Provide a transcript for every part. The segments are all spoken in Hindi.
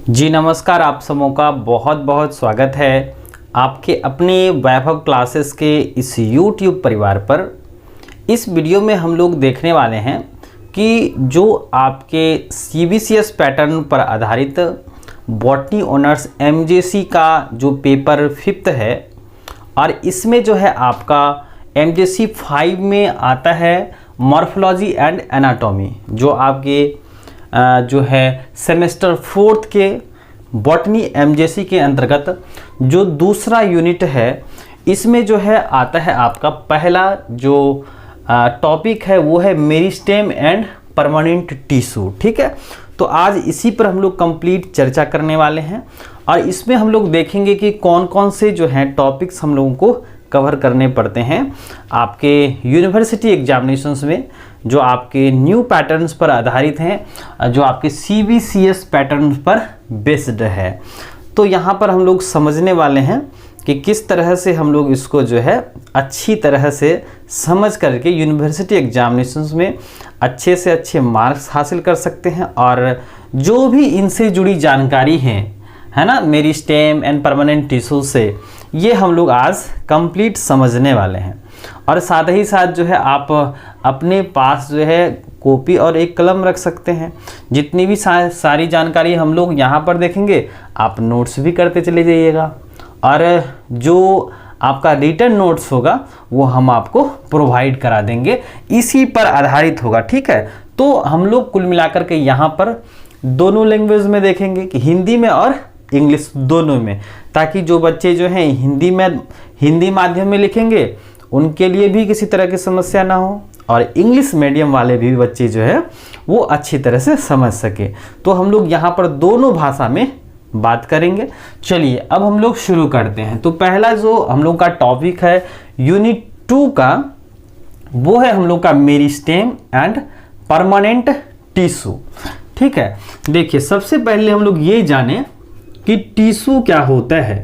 जी नमस्कार, आप सबों का बहुत बहुत स्वागत है आपके अपने वैभव क्लासेस के इस YouTube परिवार पर। इस वीडियो में हम लोग देखने वाले हैं कि जो आपके CBCS पैटर्न पर आधारित बॉटनी ऑनर्स MJC का जो पेपर 5th है, और इसमें जो है आपका MJC 5 में आता है मॉर्फोलॉजी एंड एनाटॉमी, जो आपके जो है सेमेस्टर 4th के बॉटनी MJC के अंतर्गत जो दूसरा यूनिट है, इसमें जो है आता है आपका पहला जो टॉपिक है वो है मेरिस्टेम एंड परमानेंट टिश्यू। ठीक है, तो आज इसी पर हम लोग कंप्लीट चर्चा करने वाले हैं और इसमें हम लोग देखेंगे कि कौन कौन से जो हैं टॉपिक्स हम लोगों को कवर करने पड़ते हैं आपके यूनिवर्सिटी एग्जामिनेशंस में, जो आपके न्यू पैटर्न्स पर आधारित हैं, जो आपके CBCS पैटर्न पर बेस्ड है। तो यहाँ पर हम लोग समझने वाले हैं कि किस तरह से हम लोग इसको जो है अच्छी तरह से समझ करके यूनिवर्सिटी एग्जामिनेशंस में अच्छे से अच्छे मार्क्स हासिल कर सकते हैं। और जो भी इनसे जुड़ी जानकारी है ना, मेरिस्टेम एंड परमानेंट टिश्यू से, ये हम लोग आज कंप्लीट समझने वाले हैं। और साथ ही साथ जो है आप अपने पास जो है कॉपी और एक कलम रख सकते हैं। जितनी भी सारी जानकारी हम लोग यहाँ पर देखेंगे, आप नोट्स भी करते चले जाइएगा, और जो आपका रिटन नोट्स होगा वो हम आपको प्रोवाइड करा देंगे, इसी पर आधारित होगा। ठीक है, तो हम लोग कुल मिलाकर के यहाँ पर दोनों लैंग्वेज में देखेंगे कि हिंदी में और इंग्लिश दोनों में, ताकि जो बच्चे जो हैं हिंदी माध्यम में लिखेंगे उनके लिए भी किसी तरह की समस्या ना हो, और इंग्लिश मीडियम वाले भी बच्चे जो है वो अच्छी तरह से समझ सके। तो हम लोग यहाँ पर दोनों भाषा में बात करेंगे। चलिए अब हम लोग शुरू करते हैं। तो पहला जो हम लोग का टॉपिक है यूनिट 2 का, वो है हम लोग का मेरिस्टेम एंड परमानेंट टिश्यू। ठीक है, देखिए सबसे पहले हम लोग ये जाने कि टिश्यू क्या होता है।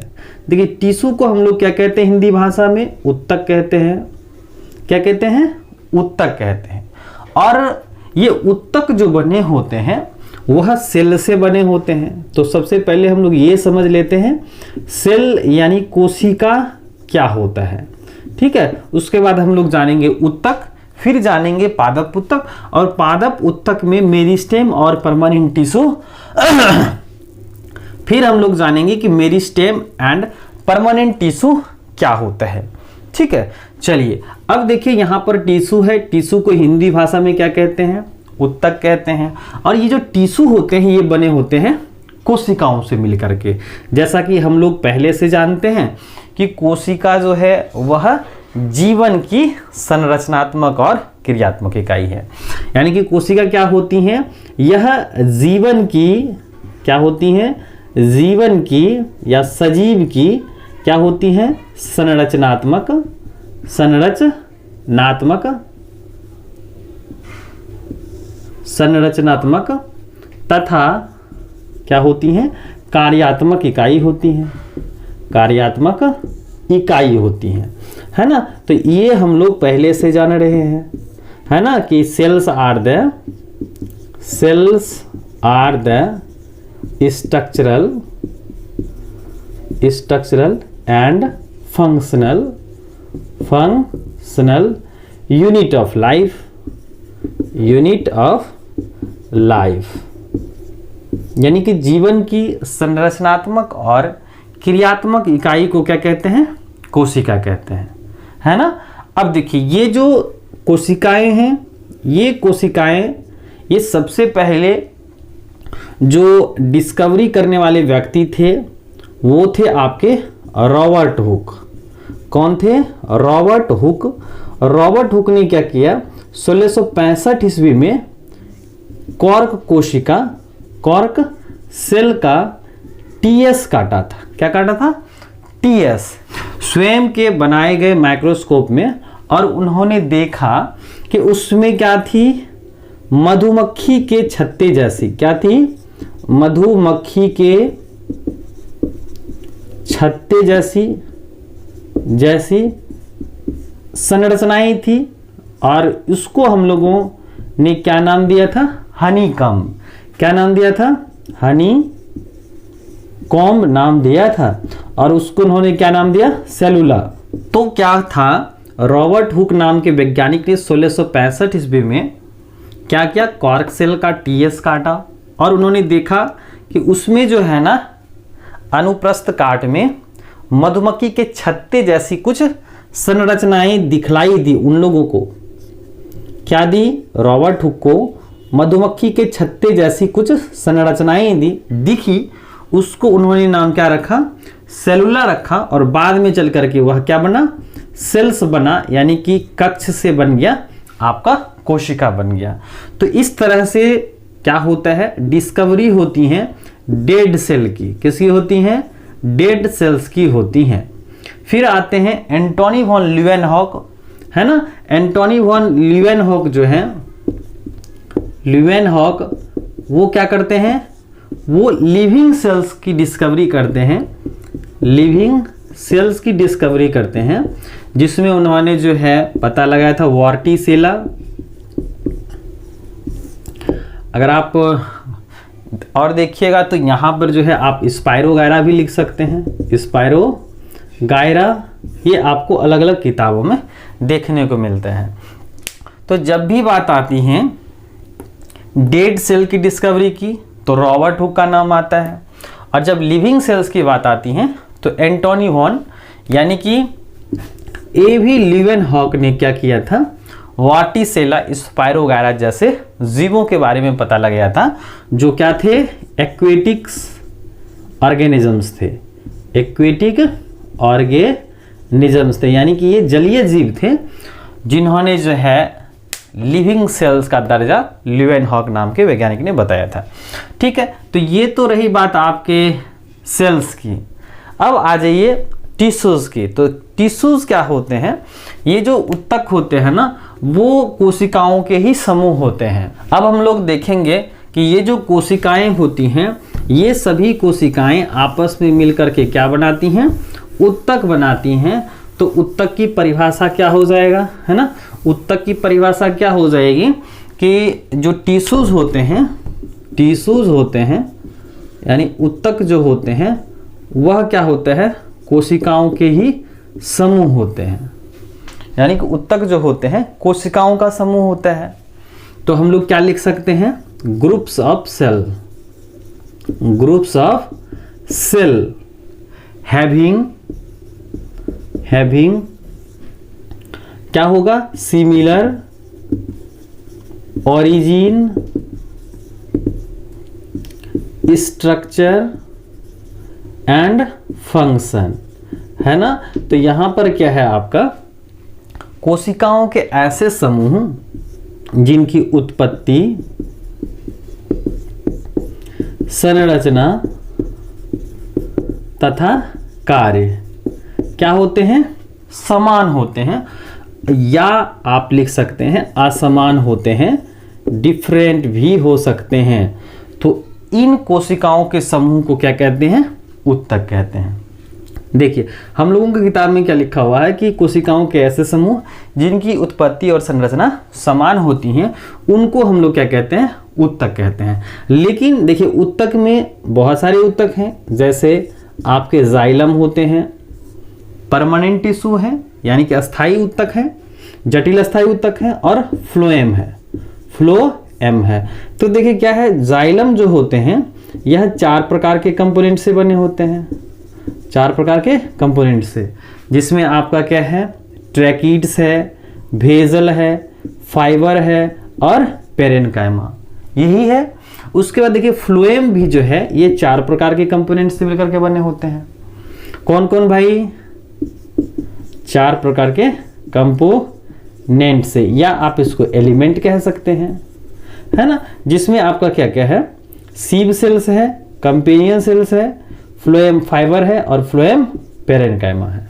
देखिए टिश्यू को हम लोग क्या कहते हैं हिंदी भाषा में? उत्तक कहते हैं। क्या कहते हैं? उत्तक कहते हैं। और ये उत्तक जो बने होते हैं वह सेल से बने होते हैं। तो सबसे पहले हम लोग ये समझ लेते हैं सेल यानी कोशिका क्या होता है। ठीक है, उसके बाद हम लोग जानेंगे उत्तक, फिर जानेंगे पादप उत्तक, और पादप उत्तक में मेरिस्टेम और परमानेंट टिश्यू, फिर हम लोग जानेंगे कि मेरिस्टेम एंड परमानेंट टिश्यू क्या होता है। ठीक है, चलिए अब देखिए यहाँ पर टिश्यू है। टिश्यू को हिंदी भाषा में क्या कहते हैं? उत्तक कहते हैं। और ये जो टिश्यू होते हैं ये बने होते हैं कोशिकाओं से मिलकर के। जैसा कि हम लोग पहले से जानते हैं कि कोशिका जो है वह जीवन की संरचनात्मक और क्रियात्मक इकाई है। यानी कि कोशिका क्या होती हैं? यह जीवन की क्या होती हैं? जीवन की या सजीव की क्या होती हैं? संरचनात्मक तथा क्या होती हैं? कार्यात्मक इकाई होती हैं। कार्यात्मक इकाई होती हैं, है ना। तो ये हम लोग पहले से जान रहे हैं, है ना, कि cells are the structural and functional unit of life, यानी कि जीवन की संरचनात्मक और क्रियात्मक इकाई को क्या कहते हैं? कोशिका कहते हैं, है ना। अब देखिए ये जो कोशिकाएं हैं, ये सबसे पहले जो डिस्कवरी करने वाले व्यक्ति थे वो थे आपके रॉबर्ट हुक। कौन थे? Robert Hooke. रॉबर्ट हुक ने क्या किया? 1665 ईस्वी में कॉर्क सेल का TS काटा था। क्या काटा था? TS, स्वयं के बनाए गए माइक्रोस्कोप में, और उन्होंने देखा कि उसमें क्या थी? मधुमक्खी के छत्ते जैसी, क्या थी? मधुमक्खी के छत्ते जैसी संरचनाएं थी, और उसको हम लोगों ने क्या नाम दिया था? हनीकॉम्ब। क्या नाम दिया था? हनी कॉम्ब नाम दिया था और उसको उन्होंने क्या नाम दिया, सेलुला। तो क्या था, रॉबर्ट हुक नाम के वैज्ञानिक ने 1665 ईस्वी में क्या किया, कॉर्क सेल का टीएस काटा और उन्होंने देखा कि उसमें जो है ना अनुप्रस्थ काट में मधुमक्खी के छत्ते जैसी कुछ संरचनाएं दिखलाई दी। उन लोगों को क्या दी, रॉबर्ट हुक को मधुमक्खी के छत्ते जैसी कुछ संरचनाएं दिखी। उसको उन्होंने नाम क्या रखा, सेलुला रखा और बाद में चल करके वह क्या बना, सेल्स बना, यानी कि कक्ष से बन गया आपका कोशिका बन गया। तो इस तरह से क्या होता है, डिस्कवरी होती है डेड सेल की। किसकी होती हैं, डेड सेल्स की होती हैं। फिर आते हैं एंटोनी वॉन लीवेनहॉक, है ना। एंटोनी वॉन लीवेनहॉक जो है, लीवेनहॉक वो क्या करते हैं, वो लिविंग सेल्स की डिस्कवरी करते हैं, लिविंग सेल्स की डिस्कवरी करते हैं, जिसमें उन्होंने जो है पता लगाया था वॉर्टिसेला। अगर आप और देखिएगा तो यहाँ पर जो है आप स्पायरोगायरा भी लिख सकते हैं, स्पायरोगायरा, ये आपको अलग अलग किताबों में देखने को मिलते हैं। तो जब भी बात आती है डेड सेल की डिस्कवरी की तो रॉबर्ट हुक का नाम आता है, और जब लिविंग सेल्स की बात आती है तो एंटोनी वॉन यानी कि एवी लीवेनहॉक ने क्या किया था, वॉर्टिसेला, स्पायरोगायरा जैसे जीवों के बारे में पता लगाया था, जो क्या थे, एक्वेटिक्स ऑर्गेनिजम्स थे, एक्वेटिक ऑर्गेनिजम्स थे, यानी कि ये जलीय जीव थे जिन्होंने जो है लिविंग सेल्स का दर्जा लीवेनहॉक नाम के वैज्ञानिक ने बताया था। ठीक है, तो ये तो रही बात आपके सेल्स की। अब आ जाइए टिश्यूज की। तो टिश्यूज क्या होते हैं, ये जो उत्तक होते हैं ना, वो कोशिकाओं के ही समूह होते हैं। अब हम लोग देखेंगे कि ये जो कोशिकाएं होती हैं, ये सभी कोशिकाएं आपस में मिलकर के क्या बनाती हैं, उत्तक बनाती हैं। तो उत्तक की परिभाषा क्या हो जाएगा, है ना, उत्तक की परिभाषा क्या हो जाएगी कि जो टिश्यूज होते हैं, टिश्यूज होते हैं यानी उत्तक जो होते हैं वह क्या होता है, कोशिकाओं के ही समूह होते हैं, यानी कि उत्तक जो होते हैं कोशिकाओं का समूह होता है। तो हम लोग क्या लिख सकते हैं, groups of cell, groups of cell having क्या होगा, similar origin, structure and function, है ना। तो यहां पर क्या है आपका, कोशिकाओं के ऐसे समूह जिनकी उत्पत्ति, संरचना तथा कार्य क्या होते हैं, समान होते हैं, या आप लिख सकते हैं असमान होते हैं, डिफरेंट भी हो सकते हैं। तो इन कोशिकाओं के समूह को क्या कहते हैं, उत्तक कहते हैं। देखिए हम लोगों की किताब में क्या लिखा हुआ है कि कोशिकाओं के ऐसे समूह जिनकी उत्पत्ति और संरचना समान होती हैं, उनको हम लोग क्या कहते हैं, उत्तक कहते हैं। लेकिन देखिए उत्तक में बहुत सारे उत्तक हैं, जैसे आपके जाइलम होते हैं, परमानेंट टिश्यू है यानी कि अस्थाई उत्तक है, जटिल अस्थाई उत्तक है, और फ्लोएम है, फ्लोएम है। तो देखिए क्या है, जाइलम जो होते हैं यह 4 प्रकार के कंपोनेंट से बने होते हैं, 4 प्रकार के कंपोनेंट से, जिसमें आपका क्या है, ट्रैकीड्स है, भेजल है, फाइबर है और पेरेनकाइमा, यही है। उसके बाद देखिए फ्लोएम भी जो है ये 4 प्रकार के कंपोनेंट से मिलकर के बने होते हैं। कौन कौन भाई, 4 प्रकार के कंपोनेंट से, या आप इसको एलिमेंट कह सकते हैं, है ना, जिसमें आपका क्या क्या है, सीव सेल्स है, कंपेनियन सेल्स है, फ्लोएम फाइबर है और फ्लोएम पेरेनकाइमा है।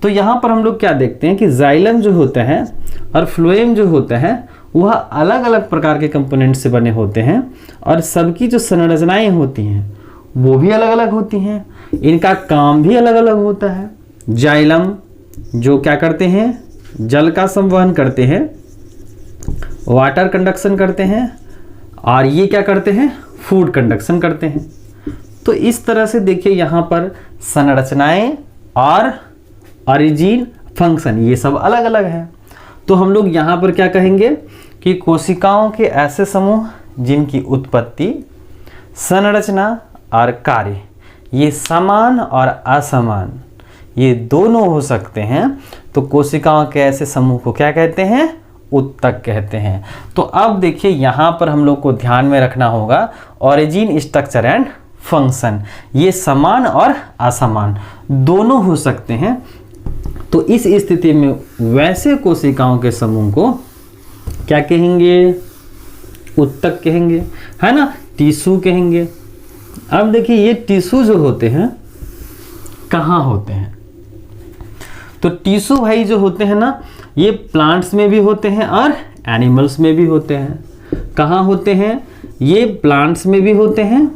तो यहाँ पर हम लोग क्या देखते हैं कि जाइलम जो होता है और फ्लोएम जो होता है वह अलग अलग प्रकार के कंपोनेंट से बने होते हैं, और सबकी जो संरचनाएं होती हैं वो भी अलग अलग होती हैं, इनका काम भी अलग अलग होता है। जाइलम जो क्या करते हैं, जल का संवहन करते हैं, वाटर कंडक्शन करते हैं, और ये क्या करते हैं, फूड कंडक्शन करते हैं। तो इस तरह से देखिए यहाँ पर संरचनाएं और ओरिजिन, फंक्शन, ये सब अलग अलग है। तो हम लोग यहाँ पर क्या कहेंगे कि कोशिकाओं के ऐसे समूह जिनकी उत्पत्ति, संरचना और कार्य ये समान और असमान ये दोनों हो सकते हैं, तो कोशिकाओं के ऐसे समूह को क्या कहते हैं? उत्तक कहते हैं। तो अब देखिए यहाँ पर हम लोग को ध्यान में रखना होगा ओरिजिन, स्ट्रक्चर एंड फंक्शन ये समान और असमान दोनों हो सकते हैं। तो इस स्थिति में वैसे कोशिकाओं के समूह को क्या कहेंगे? उत्तक कहेंगे, है ना, टिश्यू कहेंगे। अब देखिए ये टिश्यू जो होते हैं कहाँ होते हैं? तो टिश्यू भाई जो होते हैं ना, ये प्लांट्स में भी होते हैं और एनिमल्स में भी होते हैं। कहाँ होते हैं? ये प्लांट्स में भी होते हैं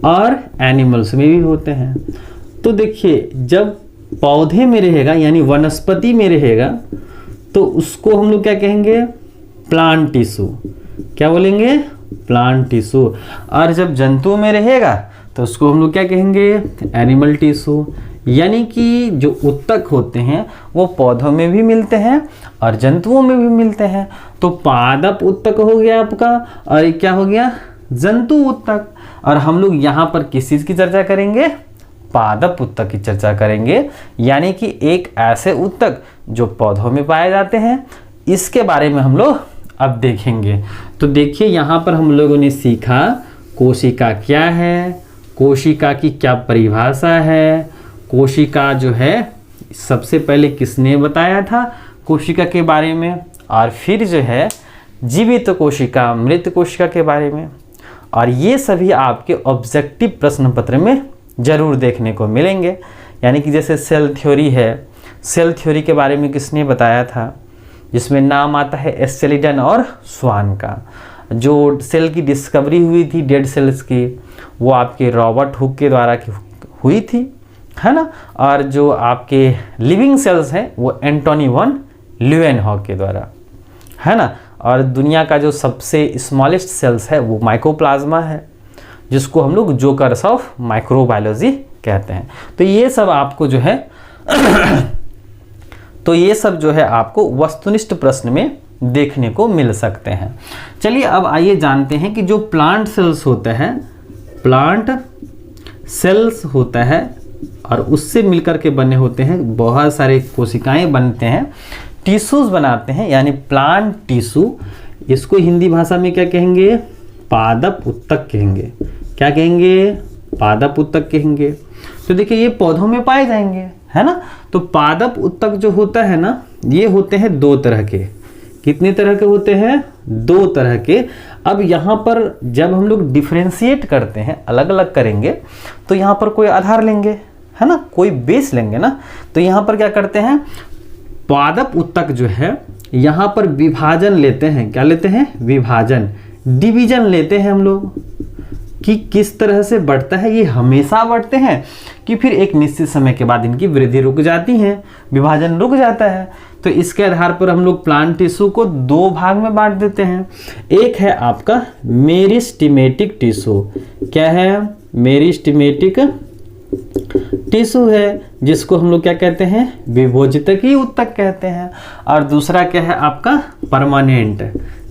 और एनिमल्स में भी होते हैं। तो देखिए जब पौधे में रहेगा यानी वनस्पति में रहेगा तो उसको हम लोग क्या कहेंगे? Plant tissue. क्या बोलेंगे? Plant tissue. और जब जंतुओं में रहेगा तो उसको हम लोग क्या कहेंगे? Animal tissue. यानी कि जो उत्तक होते हैं वो पौधों में भी मिलते हैं और जंतुओं में भी मिलते हैं। तो पादप उत्तक हो गया आपका, और क्या हो गया? जंतु उत्तक। और हम लोग यहाँ पर किस चीज़ की चर्चा करेंगे? पादप उत्तक की चर्चा करेंगे, यानी कि एक ऐसे उत्तक जो पौधों में पाए जाते हैं। इसके बारे में हम लोग अब देखेंगे। तो देखिए यहाँ पर हम लोगों ने सीखा कोशिका क्या है, कोशिका की क्या परिभाषा है, कोशिका जो है सबसे पहले किसने बताया था कोशिका के बारे में, और फिर जो है जीवित कोशिका, मृत कोशिका के बारे में। और ये सभी आपके ऑब्जेक्टिव प्रश्न पत्र में जरूर देखने को मिलेंगे। यानी कि जैसे सेल थ्योरी है, सेल थ्योरी के बारे में किसने बताया था? जिसमें नाम आता है एस्टेलिडन और स्वान का। जो सेल की डिस्कवरी हुई थी डेड सेल्स की, वो आपके रॉबर्ट हुक के द्वारा हुई थी, है ना। और जो आपके लिविंग सेल्स हैं वो एंटोनी वन ल्यूवेनहॉक के द्वारा, है ना। और दुनिया का जो सबसे स्मॉलेस्ट सेल्स है वो माइकोप्लाज्मा है, जिसको हम लोग जोकर्स ऑफ माइक्रोबायोलॉजी कहते हैं। तो ये सब आपको जो है तो ये सब जो है आपको वस्तुनिष्ठ प्रश्न में देखने को मिल सकते हैं। चलिए अब आइए जानते हैं कि जो प्लांट सेल्स होता है, प्लांट सेल्स होता है और उससे मिलकर के बने होते हैं बहुत सारे कोशिकाएं बनते हैं, टिश्यूज बनाते हैं, यानी प्लांट टिश्यू। इसको हिंदी भाषा में क्या कहेंगे? पादप उत्तक कहेंगे। क्या कहेंगे? पादप उत्तक कहेंगे। तो देखिए ये पौधों में पाए जाएंगे, है ना। तो पादप उत्तक जो होता है ना, ये होते हैं दो तरह के। कितने तरह के होते हैं? दो तरह के। अब यहाँ पर जब हम लोग डिफ्रेंशिएट करते हैं, अलग अलग करेंगे, तो यहाँ पर कोई आधार लेंगे, है ना, कोई बेस लेंगे ना। तो यहाँ पर क्या करते हैं? पादप उत्तक जो है यहाँ पर विभाजन लेते हैं। क्या लेते हैं? विभाजन, डिवीजन लेते हैं हम लोग कि किस तरह से बढ़ता है। ये हमेशा बढ़ते हैं कि फिर एक निश्चित समय के बाद इनकी वृद्धि रुक जाती है, विभाजन रुक जाता है। तो इसके आधार पर हम लोग प्लांट टिश्यू को दो भाग में बांट देते हैं। एक है आपका मेरिस्टेमेटिक टिश्यू। क्या है? मेरिस्टेमेटिक टिश्यू है, जिसको हम लोग क्या कहते हैं? विभोजितकी उत्तक कहते हैं। और दूसरा क्या है आपका? परमानेंट।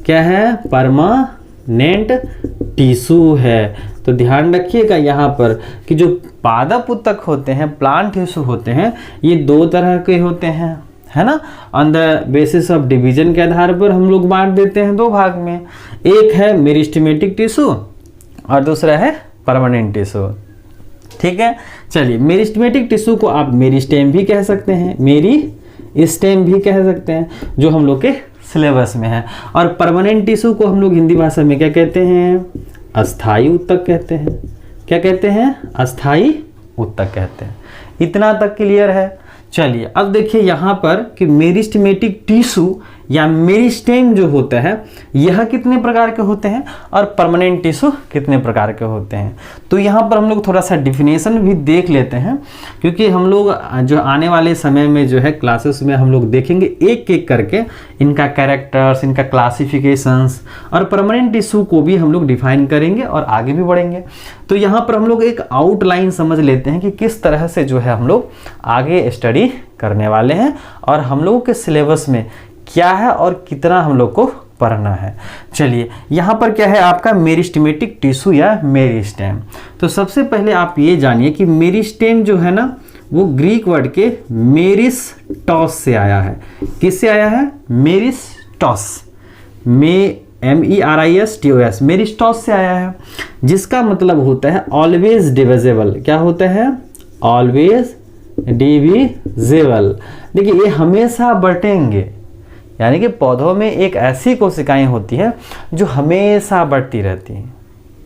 क्या है? परमानेंट टिश्यू है। तो ध्यान रखिएगा यहाँ पर कि जो पादप उत्तक होते हैं, प्लांट टिश्यू होते हैं, ये दो तरह के होते हैं, है ना। On the basis of division के आधार पर हम लोग बांट देते हैं दो भाग में। एक है मेरिस्टेमेटिक टिश्यू और दूसरा है परमानेंट टिश्यू। ठीक है, चलिए मेरिस्टेमेटिक टिश्यू को आप मेरिस्टेम भी कह सकते हैं, मेरी स्टेम भी कह सकते हैं, जो हम लोग के सिलेबस में है। और परमानेंट टिश्यू को हम लोग हिंदी भाषा में क्या कहते हैं? अस्थाई उत्तक कहते हैं। क्या कहते हैं? अस्थाई उत्तक कहते हैं। इतना तक क्लियर है। चलिए अब देखिए यहाँ पर कि मेरिस्टेमेटिक टिश्यू या मेरिस्टेम जो होता है यह कितने प्रकार के होते हैं और परमानेंट टिश्यू कितने प्रकार के होते हैं। तो यहाँ पर हम लोग थोड़ा सा डिफिनेशन भी देख लेते हैं, क्योंकि हम लोग जो आने वाले समय में जो है क्लासेस में हम लोग देखेंगे एक एक करके इनका कैरेक्टर्स, इनका क्लासिफिकेशंस और परमानेंट टिश्यू को भी हम लोग डिफाइन करेंगे और आगे भी बढ़ेंगे। तो यहाँ पर हम लोग एक आउटलाइन समझ लेते हैं कि किस तरह से जो है हम लोग आगे स्टडी करने वाले हैं और हम लोगों के सिलेबस में क्या है और कितना हम लोग को पढ़ना है। चलिए यहाँ पर क्या है आपका मेरिस्टेमेटिक टिश्यू या मेरिस्टेम। तो सबसे पहले आप ये जानिए कि मेरिस्टेम जो है ना वो ग्रीक वर्ड के मेरिस्टॉस से आया है। किससे आया है? मेरिस्टॉस, MERISTOS, मेरिस्टॉस से आया है, जिसका मतलब होता है ऑलवेज डिविजिबल। क्या होता है? Always divisible. देखिए ये हमेशा बटेंगे, यानी कि पौधों में एक ऐसी कोशिकाएं होती है जो हमेशा बढ़ती रहती हैं,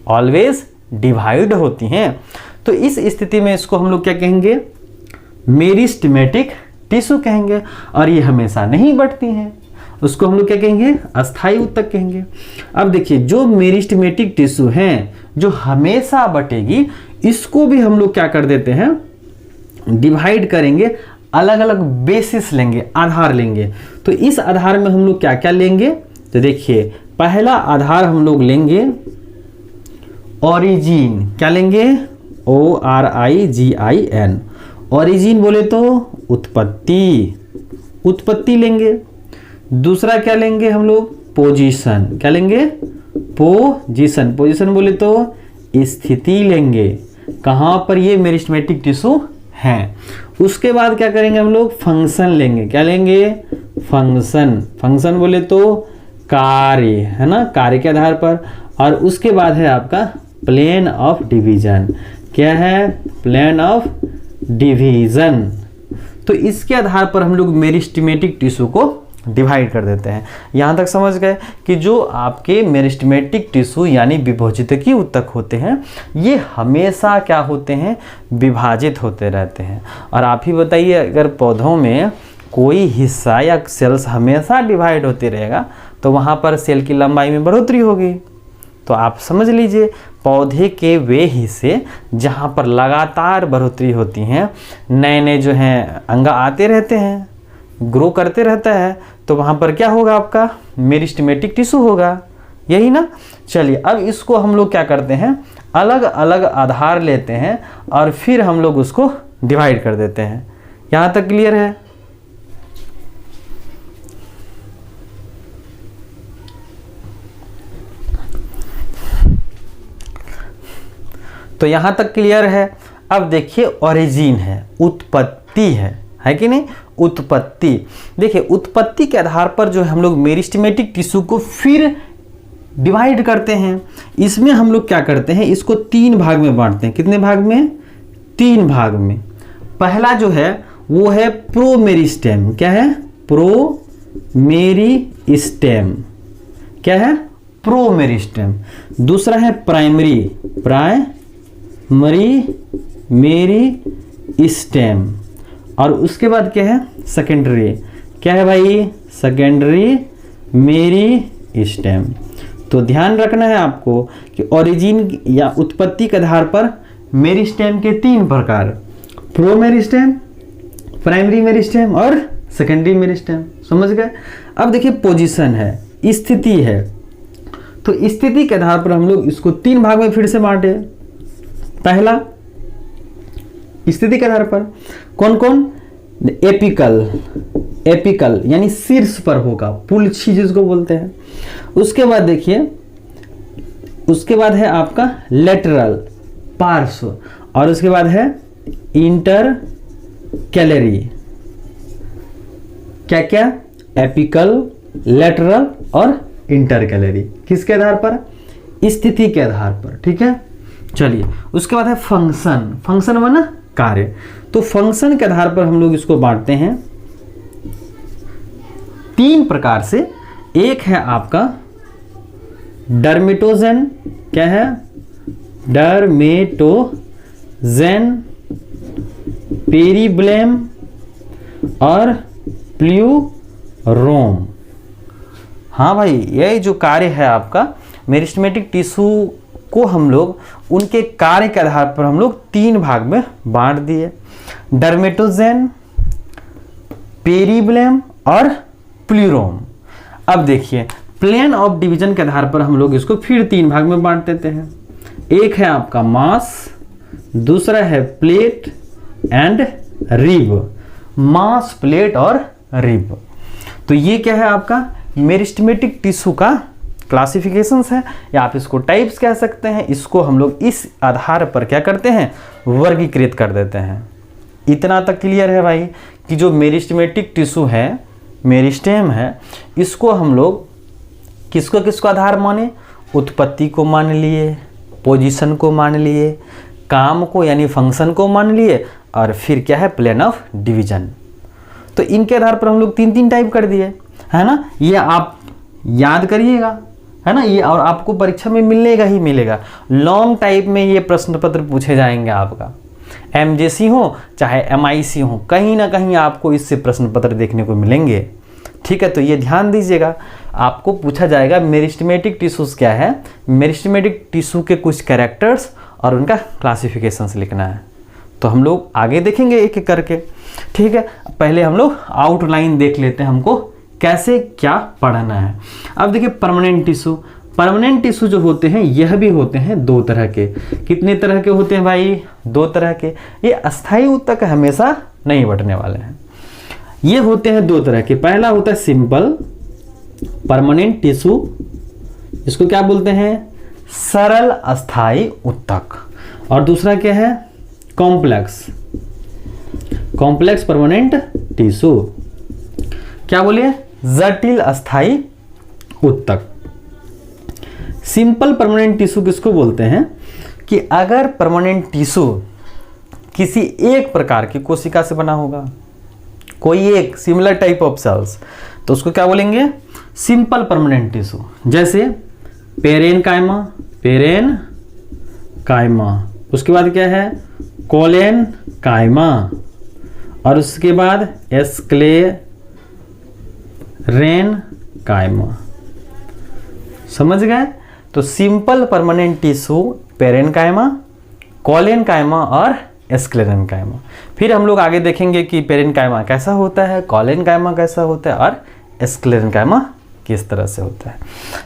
ऑलवेज डिवाइड होती हैं। तो इस स्थिति में इसको हम लोग क्या कहेंगे? मेरिस्टेमेटिक टिश्यू कहेंगे। और ये हमेशा नहीं बढ़ती हैं, उसको हम लोग क्या कहेंगे? अस्थायी ऊतक कहेंगे। अब देखिए जो मेरिस्टेमेटिक टिश्यू हैं जो हमेशा बटेगी, इसको भी हम लोग क्या कर देते हैं? डिवाइड करेंगे, अलग अलग बेसिस लेंगे, आधार लेंगे। तो इस आधार में हम लोग क्या क्या लेंगे? तो देखिए पहला आधार हम लोग लेंगे ओरिजिन। क्या लेंगे? ORIGIN। ओरिजिन बोले तो उत्पत्ति, उत्पत्ति लेंगे। दूसरा क्या लेंगे हम लोग? पोजीशन। क्या लेंगे? पोजीशन। पोजीशन बोले तो स्थिति लेंगे, कहाँ पर ये मेरिस्टेमेटिक टिश्यू हैं। उसके बाद क्या करेंगे हम लोग? फंक्शन लेंगे। क्या लेंगे? फंक्शन। फंक्शन बोले तो कार्य, है ना, कार्य के आधार पर। और उसके बाद है आपका प्लेन ऑफ डिवीजन। क्या है? Plane of division. तो इसके आधार पर हम लोग मेरिस्टेमेटिक टिश्यू को डिवाइड कर देते हैं। यहाँ तक समझ गए कि जो आपके मेरिस्टेमेटिक टिश्यू यानी विभोजितकी ऊतक होते हैं ये हमेशा क्या होते हैं? विभाजित होते रहते हैं। और आप ही बताइए, अगर पौधों में कोई हिस्सा या सेल्स हमेशा डिवाइड होते रहेगा तो वहाँ पर सेल की लंबाई में बढ़ोतरी होगी। तो आप समझ लीजिए पौधे के वे हिस्से जहाँ पर लगातार बढ़ोतरी होती हैं, नए नए जो हैं अंग आते रहते हैं, ग्रो करते रहता है, तो वहाँ पर क्या होगा? आपका मेरिस्टेमेटिक टिश्यू होगा, यही ना। चलिए अब इसको हम लोग क्या करते हैं? अलग अलग आधार लेते हैं और फिर हम लोग उसको डिवाइड कर देते हैं। यहाँ तक क्लियर है? तो यहाँ तक क्लियर है। अब देखिए ओरिजिन है, उत्पत्ति है कि नहीं? उत्पत्ति। देखिए उत्पत्ति के आधार पर जो है हम लोग मेरिस्टेमेटिक टिश्यू को फिर डिवाइड करते हैं। इसमें हम लोग क्या करते हैं? इसको 3 भाग में बांटते हैं। कितने भाग में? 3 भाग में। पहला जो है वो है प्रोमेरिस्टेम। क्या है? प्रोमेरिस्टेम। क्या है? प्रोमेरिस्टेम। दूसरा है प्राइमरी, मेरिस्टेम। और उसके बाद क्या है? सेकेंडरी। क्या है भाई? Secondary meristem. तो ध्यान रखना है आपको कि ओरिजिन या उत्पत्ति के आधार पर मेरिस्टेम के 3 प्रकार, प्रोमेरिस्टेम, प्राइमरी मेरिस्टेम और सेकेंडरी मेरिस्टेम। समझ गए? अब देखिए पोजीशन है, स्थिति है। तो स्थिति के आधार पर हम लोग इसको 3 भाग में फिर से बांटे। पहला स्थिति के आधार पर कौन कौन? एपिकल यानी शीर्ष पर होगा, पुलछी जिसको बोलते हैं। उसके बाद देखिए, उसके बाद है आपका लेटरल, पार्श्व। और उसके बाद है इंटर कैलरी। क्या क्या? एपिकल, लेटरल और इंटर कैलरी। किसके आधार पर? स्थिति के आधार पर। ठीक है, चलिए। उसके बाद है फंक्शन। फंक्शन माना कार्य। तो फंक्शन के आधार पर हम लोग इसको बांटते हैं 3 प्रकार से। एक है आपका डर्मेटोजेन। क्या है? डर्मेटोजेन, पेरिब्लेम और प्ल्यूरोम। हाँ भाई, यही जो कार्य है आपका मेरिस्टेमेटिक टिश्यू को हम लोग उनके कार्य के आधार पर हम लोग 3 भाग में बांट दिए, डर्मेटोजेन, पेरिब्लम और प्लूरोम। अब देखिए प्लेन ऑफ डिवीजन के आधार पर हम लोग इसको फिर 3 भाग में बांट देते हैं। एक है आपका मास, दूसरा है plate and rib, mass, plate और रिब। तो ये क्या है आपका मेरिस्टेमेटिक टिश्यू का क्लासिफिकेशंस है, या आप इसको टाइप्स कह सकते हैं। इसको हम लोग इस आधार पर क्या करते हैं, वर्गीकृत कर देते हैं। इतना तक क्लियर है भाई कि जो मेरिस्टेमेटिक टिश्यू है, मेरिस्टेम है, इसको हम लोग किसको किसको आधार माने, उत्पत्ति को मान लिए, पोजीशन को मान लिए, काम को यानी फंक्शन को मान लिए, और फिर क्या है प्लेन ऑफ डिवीजन। तो इनके आधार पर हम लोग 3 टाइप कर दिए, है ना। ये आप याद करिएगा, है ना, ये और आपको परीक्षा में मिलेगा ही मिलेगा। लॉन्ग टाइप में ये प्रश्न पत्र पूछे जाएंगे आपका, MJC हो चाहे MIC हो, कहीं ना कहीं आपको इससे प्रश्न पत्र देखने को मिलेंगे। ठीक है, तो ये ध्यान दीजिएगा, आपको पूछा जाएगा मेरिस्टेमेटिक टिश्यूज क्या है, मेरिस्टेमेटिक टिश्यू के कुछ कैरेक्टर्स और उनका क्लासिफिकेशंस लिखना है। तो हम लोग आगे देखेंगे एक एक करके। ठीक है, पहले हम लोग आउटलाइन देख लेते हैं, हमको कैसे क्या पढ़ना है। अब देखिए परमानेंट टिश्यू, परमानेंट टिश्यू जो होते हैं यह भी होते हैं 2 तरह के। कितने तरह के होते हैं भाई, 2 तरह के। ये अस्थायी ऊतक हमेशा नहीं बंटने वाले हैं। ये होते हैं 2 तरह के। पहला होता है सिंपल परमानेंट टिश्यू, इसको क्या बोलते हैं, सरल अस्थायी ऊतक। और दूसरा क्या है, कॉम्प्लेक्स, कॉम्प्लेक्स परमानेंट टिश्यू, क्या बोलिए, जटिल अस्थायी ऊतक। सिंपल परमानेंट टिश्यू किसको बोलते हैं कि अगर परमानेंट टिश्यू किसी एक प्रकार की कोशिका से बना होगा, कोई एक सिमिलर टाइप ऑफ सेल्स, तो उसको क्या बोलेंगे, सिंपल परमानेंट टिश्यू। जैसे पेरेनकाइमा, पेरेनकाइमा, उसके बाद क्या है कोलेनकाइमा, और उसके बाद एस्क्लेरेनकाइमा। समझ गए। तो simple permanent tissue parenchyma, collenchyma और एस्क्लेरेनकाइमा। फिर हम लोग आगे देखेंगे कि पेरेनकाइमा कैसा होता है, कोलेनकाइमा कैसा होता है और एस्क्लेरेनकाइमा किस तरह से होता है।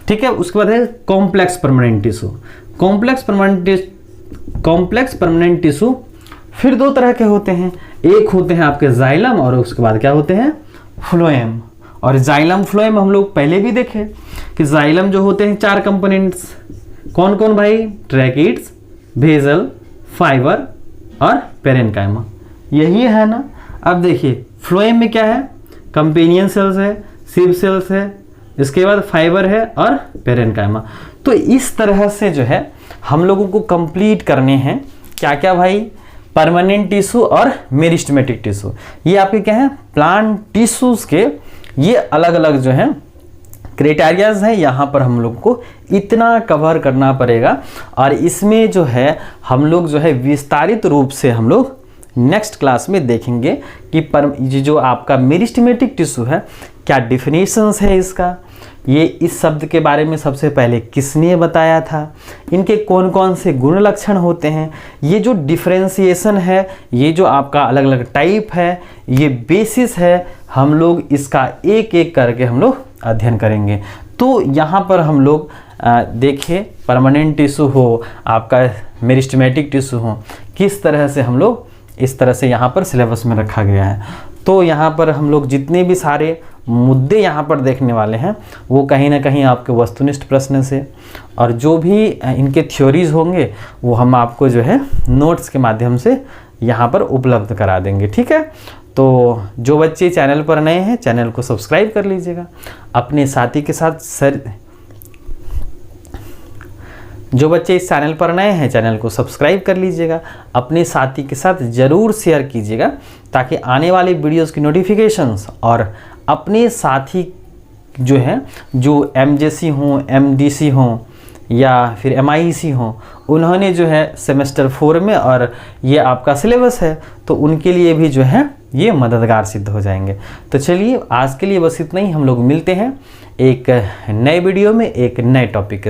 ठीक है, उसके बाद है complex permanent tissue. Complex permanent tissue फिर 2 तरह के होते हैं। एक होते हैं आपके जाइलम और उसके बाद क्या होते हैं फ्लोएम। और जाइलम फ्लोएम हम लोग पहले भी देखे कि जाइलम जो होते हैं 4 कंपोनेंट्स, कौन कौन भाई, ट्रैकिड्स, भेजल, फाइबर और पेरेनकाइमा, यही है ना। अब देखिए फ्लोएम में क्या है, कंपेनियन सेल्स है, सिव सेल्स है, इसके बाद फाइबर है और पेरेनकाइमा। तो इस तरह से जो है हम लोगों को कंप्लीट करने हैं क्या क्या भाई, परमानेंट टिश्यू और मेरिस्टेमेटिक टिश्यू। ये आपके क्या है प्लांट टिश्यूज के ये अलग अलग जो है क्राइटेरियाज हैं, यहाँ पर हम लोग को इतना कवर करना पड़ेगा। और इसमें जो है हम लोग जो है विस्तारित रूप से हम लोग नेक्स्ट क्लास में देखेंगे कि जो आपका मेरिस्टेमेटिक टिश्यू है क्या डिफिनेशंस है इसका, ये इस शब्द के बारे में सबसे पहले किसने बताया था, इनके कौन कौन से गुण लक्षण होते हैं, ये जो डिफरेंशिएशन है, ये जो आपका अलग अलग टाइप है, ये बेसिस है, हम लोग इसका एक एक करके हम लोग अध्ययन करेंगे। तो यहाँ पर हम लोग देखिए परमानेंट टिश्यू हो, आपका मेरिस्टेमेटिक टिश्यू हो, किस तरह से हम लोग इस तरह से यहाँ पर सिलेबस में रखा गया है। तो यहाँ पर हम लोग जितने भी सारे मुद्दे यहाँ पर देखने वाले हैं वो कहीं ना कहीं आपके वस्तुनिष्ठ प्रश्न से, और जो भी इनके थ्योरीज होंगे वो हम आपको जो है नोट्स के माध्यम से यहाँ पर उपलब्ध करा देंगे। ठीक है, तो जो बच्चे चैनल पर नए हैं चैनल को सब्सक्राइब कर लीजिएगा, अपने साथी के साथ जो बच्चे इस चैनल पर नए हैं चैनल को सब्सक्राइब कर लीजिएगा, अपने साथी के साथ ज़रूर शेयर कीजिएगा ताकि आने वाली वीडियोस की नोटिफिकेशंस और अपने साथी जो हैं जो MJC हों, MDC हों या फिर MIEC हों, उन्होंने जो है सेमेस्टर 4 में, और ये आपका सिलेबस है तो उनके लिए भी जो है ये मददगार सिद्ध हो जाएंगे। तो चलिए आज के लिए बस इतना ही, हम लोग मिलते हैं एक नए वीडियो में एक नए टॉपिक के साथ।